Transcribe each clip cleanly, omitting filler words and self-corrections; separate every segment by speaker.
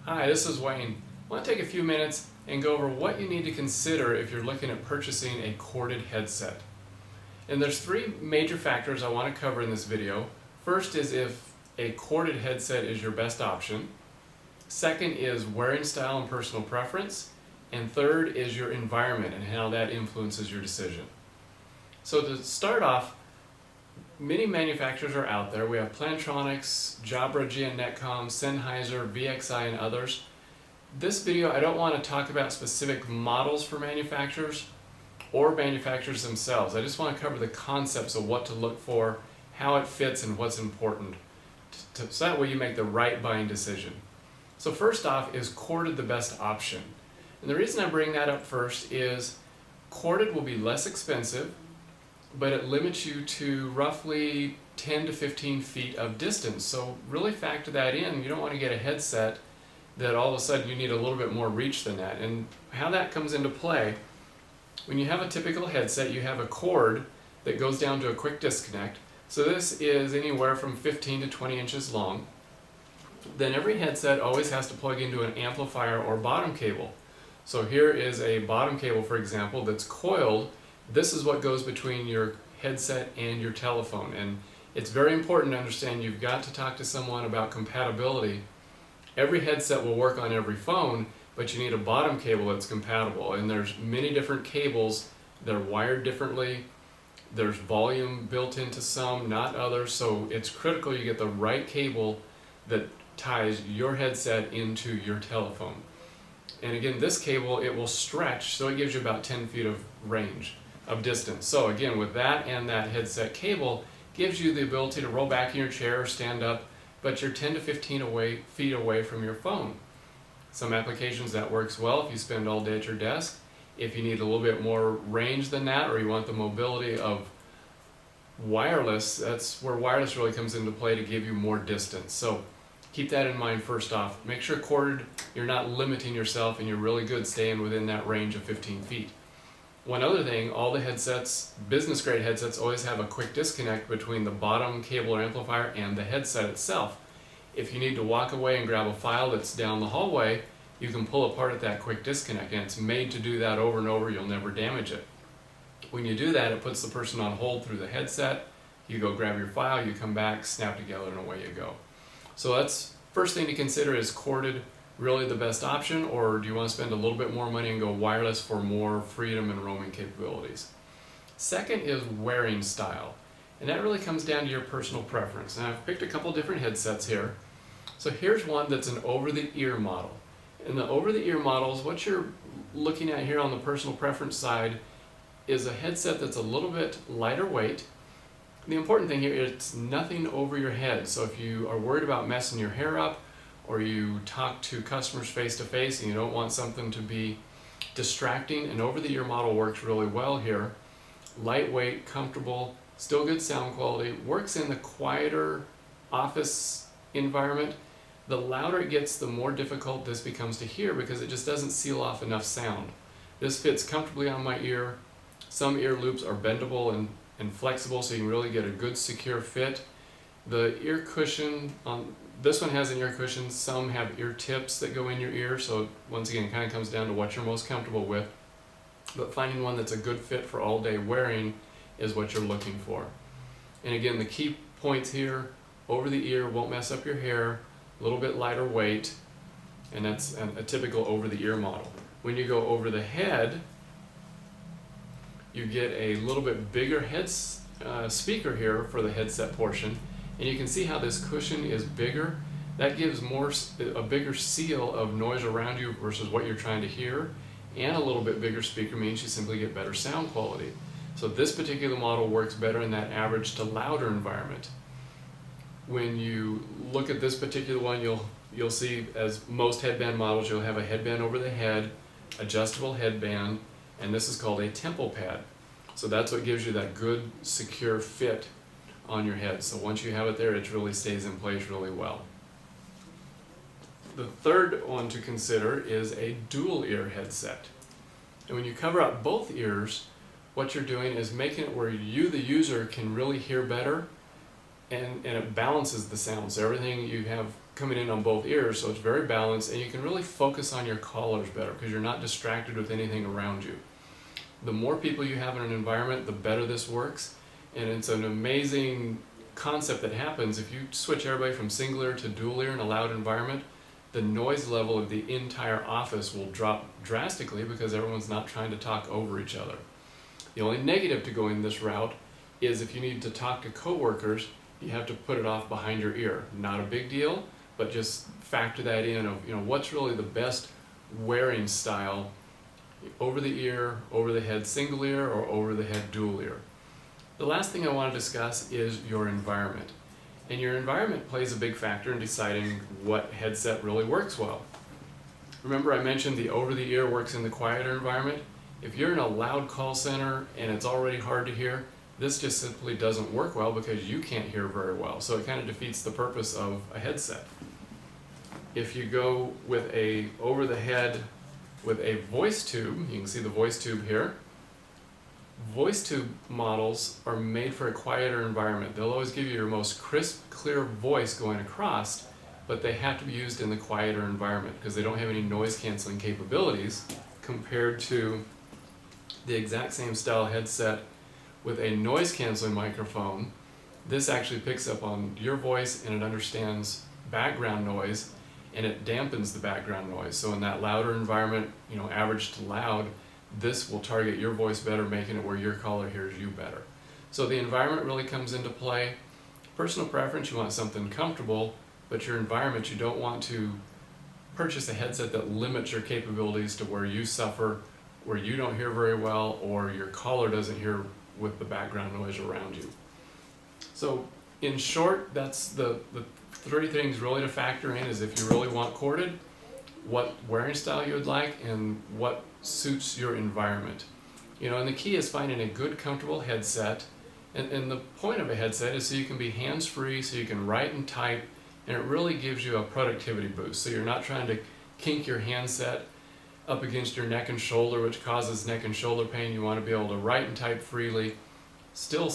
Speaker 1: Hi, this is Wayne. I want to take a few minutes and go over what you need to consider if you're looking at purchasing a corded headset. And there's three major factors I want to cover in this video. First is if a corded headset is your best option. Second is wearing style and personal preference. And third is your environment and how that influences your decision. So to start off, many manufacturers are out there. We have Plantronics, Jabra, GN Netcom, Sennheiser, VXI, and others. This video, I don't want to talk about specific models for manufacturers or manufacturers themselves. I just want to cover the concepts of what to look for, how it fits, and what's important, so that way you make the right buying decision. So first off, is corded the best option? And the reason I bring that up first is corded will be less expensive, but it limits you to roughly 10 to 15 feet of distance. So really factor that in. You don't want to get a headset that all of a sudden you need a little bit more reach than that. And how that comes into play, when you have a typical headset, you have a cord that goes down to a quick disconnect. So this is anywhere from 15 to 20 inches long. Then every headset always has to plug into an amplifier or bottom cable. So here is a bottom cable, for example, that's coiled. This is what goes between your headset and your telephone, and it's very important to understand you've got to talk to someone about compatibility. Every headset will work on every phone, but you need a bottom cable that's compatible, and there's many different cables that are wired differently. There's volume built into some, not others, so it's critical you get the right cable that ties your headset into your telephone. And again, this cable, it will stretch, so it gives you about 10 feet of range of distance. So again, with that and that headset cable, gives you the ability to roll back in your chair or stand up, but you're 10 to 15 feet away from your phone. Some applications that works well if you spend all day at your desk. If you need a little bit more range than that, or you want the mobility of wireless, that's where wireless really comes into play to give you more distance. So keep that in mind first off. Make sure corded, you're not limiting yourself and you're really good staying within that range of 15 feet. One other thing, all the headsets, business grade headsets, always have a quick disconnect between the bottom cable or amplifier and the headset itself. If you need to walk away and grab a file that's down the hallway, you can pull apart at that quick disconnect, and it's made to do that over and over. You'll never damage it. When you do that, it puts the person on hold through the headset. You go grab your file, you come back, snap together, and away you go. So that's first thing to consider, is corded really the best option, or do you want to spend a little bit more money and go wireless for more freedom and roaming capabilities? Second is wearing style, and that really comes down to your personal preference. And I've picked a couple different headsets here. So here's one that's an over-the-ear model. In the over-the-ear models, what you're looking at here on the personal preference side is a headset that's a little bit lighter weight. The important thing here is it's nothing over your head. So if you are worried about messing your hair up, or you talk to customers face to face and you don't want something to be distracting, an over-the-ear model works really well here. Lightweight, comfortable, still good sound quality, works in the quieter office environment. The louder it gets, the more difficult this becomes to hear because it just doesn't seal off enough sound. This fits comfortably on my ear. Some ear loops are bendable and flexible, so you can really get a good secure fit. The ear cushion on this one has an ear cushion. Some have ear tips that go in your ear, so once again, it kind of comes down to what you're most comfortable with. But finding one that's a good fit for all day wearing is what you're looking for. And again, the key points here: over the ear, won't mess up your hair, a little bit lighter weight, and that's a typical over the ear model. When you go over the head, you get a little bit bigger speaker here for the headset portion. And you can see how this cushion is bigger. That gives a bigger seal of noise around you versus what you're trying to hear. And a little bit bigger speaker means you simply get better sound quality. So this particular model works better in that average to louder environment. When you look at this particular one, you'll see, as most headband models, you'll have a headband over the head, adjustable headband, and this is called a temple pad. So that's what gives you that good, secure fit on your head. So once you have it there, it really stays in place really well. The third one to consider is a dual ear headset. And when you cover up both ears, what you're doing is making it where you, the user, can really hear better, and it balances the sound. So everything, you have coming in on both ears, so it's very balanced, and you can really focus on your callers better because you're not distracted with anything around you. The more people you have in an environment, the better this works, and it's an amazing concept that happens if you switch everybody from single ear to dual ear in a loud environment. The noise level of the entire office will drop drastically because everyone's not trying to talk over each other. The only negative to going this route is if you need to talk to coworkers, you have to put it off behind your ear. Not a big deal, but just factor that in of what's really the best wearing style: over the ear, over the head single ear, or over the head dual ear. The last thing I want to discuss is your environment. And your environment plays a big factor in deciding what headset really works well. Remember I mentioned the over the ear works in the quieter environment? If you're in a loud call center and it's already hard to hear, this just simply doesn't work well because you can't hear very well. So it kind of defeats the purpose of a headset. If you go with a over the head with a voice tube, you can see the voice tube here. Voice tube models are made for a quieter environment. They'll always give you your most crisp, clear voice going across, but they have to be used in the quieter environment because they don't have any noise canceling capabilities compared to the exact same style headset with a noise canceling microphone. This actually picks up on your voice and it understands background noise and it dampens the background noise. So in that louder environment, average to loud, this will target your voice better, making it where your caller hears you better. So the environment really comes into play. Personal preference, you want something comfortable, but your environment, you don't want to purchase a headset that limits your capabilities to where you suffer, where you don't hear very well, or your caller doesn't hear with the background noise around you. So in short, that's the three things really to factor in: is if you really want corded, what wearing style you would like, and what suits your environment. And the key is finding a good, comfortable headset. And the point of a headset is so you can be hands-free, so you can write and type, and it really gives you a productivity boost. So you're not trying to kink your handset up against your neck and shoulder, which causes neck and shoulder pain. You want to be able to write and type freely, still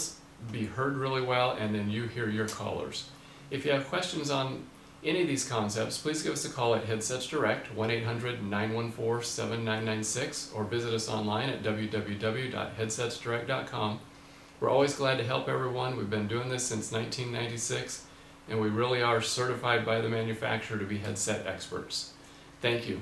Speaker 1: be heard really well, and then you hear your callers. If you have questions on any of these concepts, please give us a call at Headsets Direct, 1-800-914-7996, or visit us online at www.headsetsdirect.com. We're always glad to help everyone. We've been doing this since 1996, and we really are certified by the manufacturer to be headset experts. Thank you.